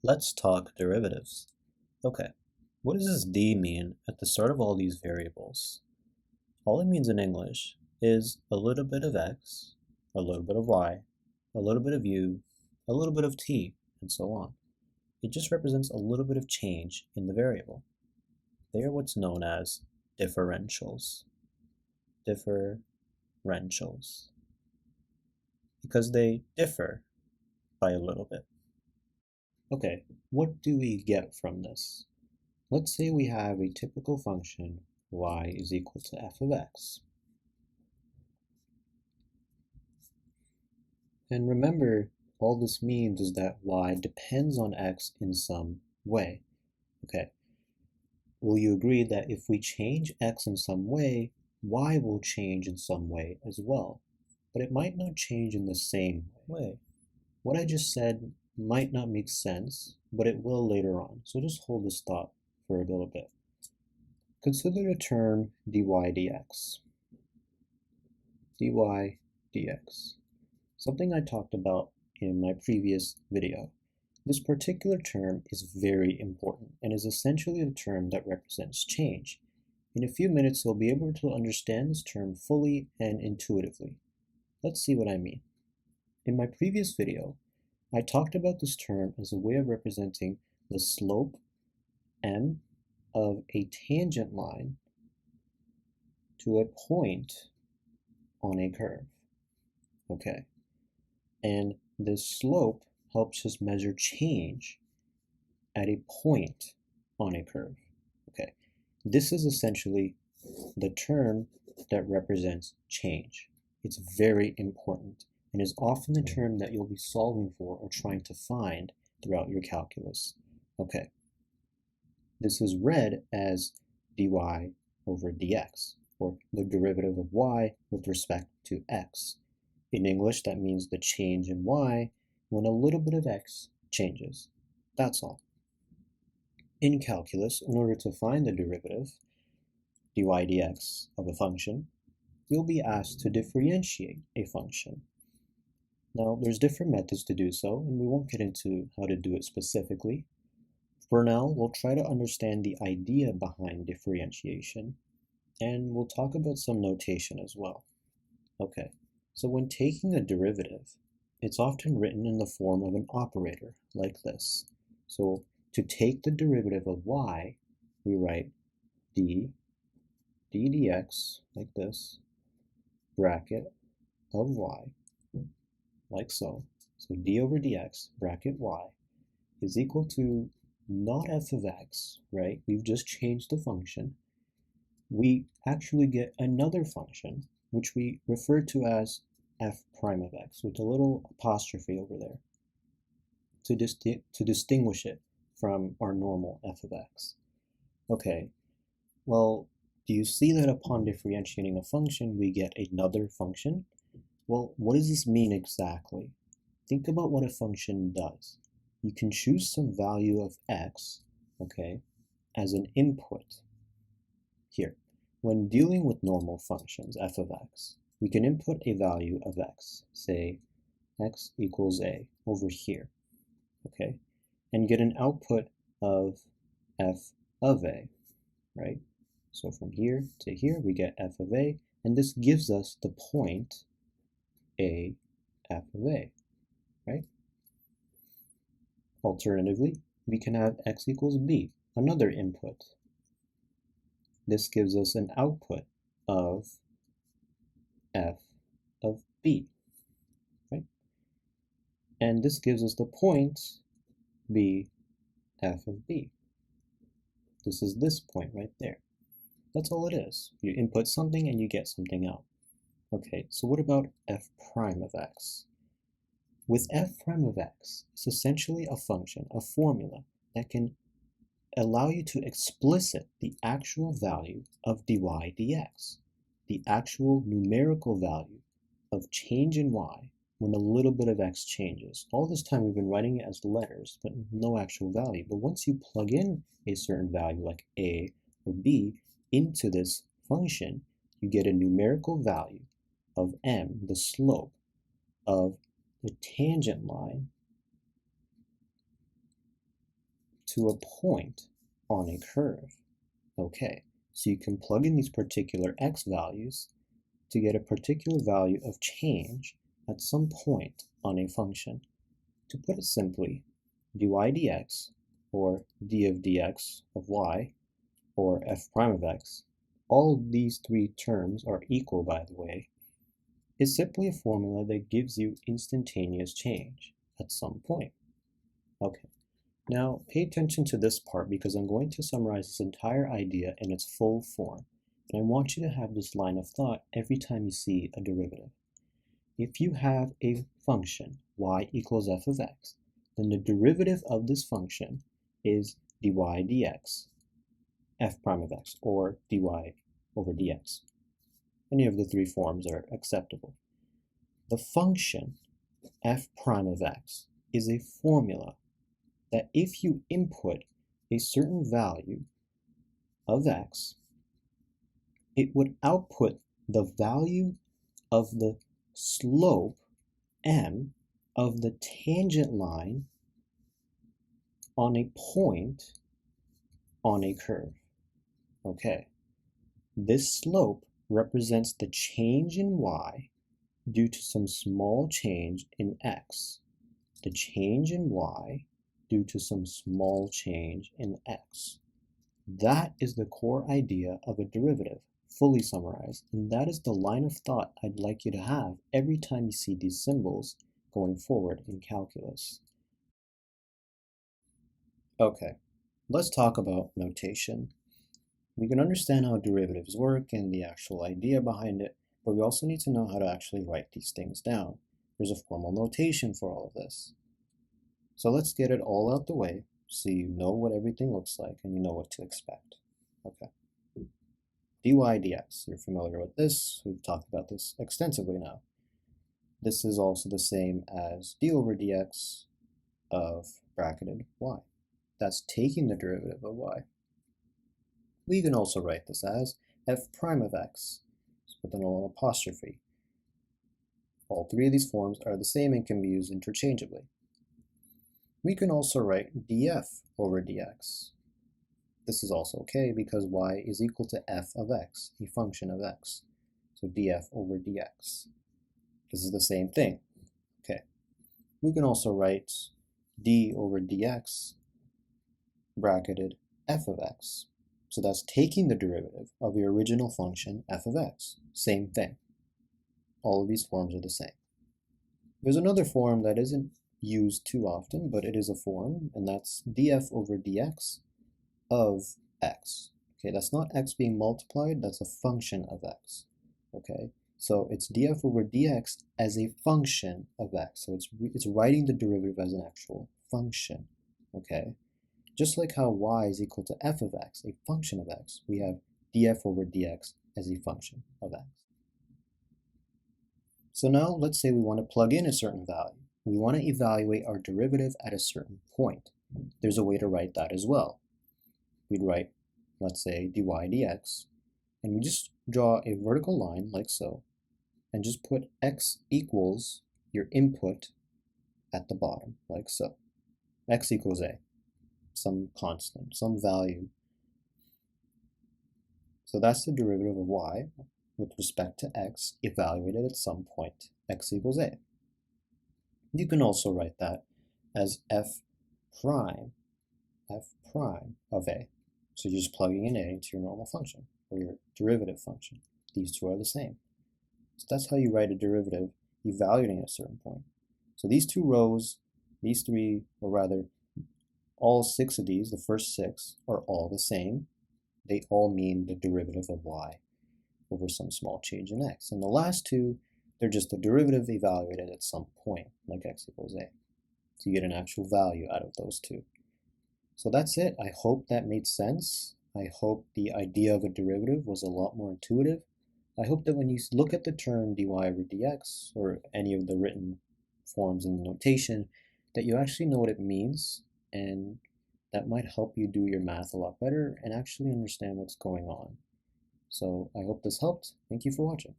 Let's talk derivatives. Okay, what does this d mean at the start of all these variables? All it means in English is a little bit of x, a little bit of y, a little bit of u, a little bit of t, and so on. It just represents a little bit of change in the variable. They are what's known as differentials. Differentials. Because they differ by a little bit. Okay, what do we get from this? Let's say we have a typical function y is equal to f of x. And remember, all this means is that y depends on x in some way. Okay, will you agree that if we change x in some way, y will change in some way as well? But it might not change in the same way. What I just said might not make sense, but it will later on. So just hold this thought for a little bit. Consider the term dy dx. dy dx. Something I talked about in my previous video. This particular term is very important and is essentially the term that represents change. In a few minutes, you'll be able to understand this term fully and intuitively. Let's see what I mean. In my previous video, I talked about this term as a way of representing the slope m of a tangent line to a point on a curve. Okay, and this slope helps us measure change at a point on a curve. Okay, this is essentially the term that represents change. It's very important and is often the term that you'll be solving for or trying to find throughout your calculus. Okay, this is read as dy over dx, or the derivative of y with respect to x. In English, that means the change in y when a little bit of x changes. That's all. In calculus, in order to find the derivative, dy dx, of a function, you'll be asked to differentiate a function. Now, there's different methods to do so, and we won't get into how to do it specifically. For now, we'll try to understand the idea behind differentiation, and we'll talk about some notation as well. Okay, so when taking a derivative, it's often written in the form of an operator, like this. So to take the derivative of y, we write d dx, like this, bracket of y, like so. So d over dx, bracket y, is equal to not f of x, right? We've just changed the function. We actually get another function, which we refer to as f prime of x, with a little apostrophe over there to distinguish it from our normal f of x. Okay, well, do you see that upon differentiating a function, we get another function? Well, what does this mean exactly? Think about what a function does. You can choose some value of x, okay, as an input. Here, when dealing with normal functions, f of x, we can input a value of x, say x equals a, over here, okay, and get an output of f of a, right? So from here to here, we get f of a, and this gives us the point a f of a, right? Alternatively, we can have x equals b, another input. This gives us an output of f of b, right? And this gives us the point b f of b. This is this point right there. That's all it is. You input something and you get something out. Okay, so what about f prime of x? With f prime of x, it's essentially a function, a formula, that can allow you to explicit the actual value of dy dx, the actual numerical value of change in y when a little bit of x changes. All this time we've been writing it as letters, but no actual value. But once you plug in a certain value like a or b into this function, you get a numerical value of m, the slope of the tangent line to a point on a curve. Okay, so you can plug in these particular x values to get a particular value of change at some point on a function. To put it simply, dy dx, or d of dx of y, or f prime of x, all these three terms are equal, by the way, is simply a formula that gives you instantaneous change at some point. Okay, now pay attention to this part because I'm going to summarize this entire idea in its full form, and I want you to have this line of thought every time you see a derivative. If you have a function y equals f of x, then the derivative of this function is dy dx, f prime of x, or dy over dx. Any of the three forms are acceptable. The function f prime of x is a formula that if you input a certain value of x, it would output the value of the slope m of the tangent line on a point on a curve. Okay, this slope represents the change in y due to some small change in x. The change in y due to some small change in x. That is the core idea of a derivative, fully summarized, and that is the line of thought I'd like you to have every time you see these symbols going forward in calculus. Okay, let's talk about notation. We can understand how derivatives work and the actual idea behind it, but we also need to know how to actually write these things down. There's a formal notation for all of this. So let's get it all out the way so you know what everything looks like and you know what to expect. Okay. dy dx, you're familiar with this. We've talked about this extensively now. This is also the same as d over dx of bracketed y. That's taking the derivative of y. We can also write this as f prime of x, with an apostrophe. All three of these forms are the same and can be used interchangeably. We can also write df over dx. This is also okay because y is equal to f of x, a function of x. So df over dx. This is the same thing. Okay. We can also write d over dx bracketed f of x. So that's taking the derivative of the original function f of x. Same thing. All of these forms are the same. There's another form that isn't used too often, but it is a form, and that's df over dx of x. Okay, that's not x being multiplied, that's a function of x. Okay, so it's df over dx as a function of x. So it's writing the derivative as an actual function. Okay, just like how y is equal to f of x, a function of x, we have df over dx as a function of x. So now let's say we want to plug in a certain value. We want to evaluate our derivative at a certain point. There's a way to write that as well. We'd write, let's say, dy dx, and we just draw a vertical line like so, and just put x equals your input at the bottom, like so. X equals a, some constant, some value. So that's the derivative of y with respect to x evaluated at some point, x equals a. You can also write that as f prime of a. So you're just plugging in a into your normal function, or your derivative function. These two are the same. So that's how you write a derivative evaluating at a certain point. So these two rows, these three, or rather, all six of these, the first six, are all the same. They all mean the derivative of y over some small change in x. And the last two, they're just the derivative evaluated at some point, like x equals a. So you get an actual value out of those two. So that's it. I hope that made sense. I hope the idea of a derivative was a lot more intuitive. I hope that when you look at the term dy over dx, or any of the written forms in the notation, that you actually know what it means, and that might help you do your math a lot better and actually understand what's going on. So I hope this helped. Thank you for watching.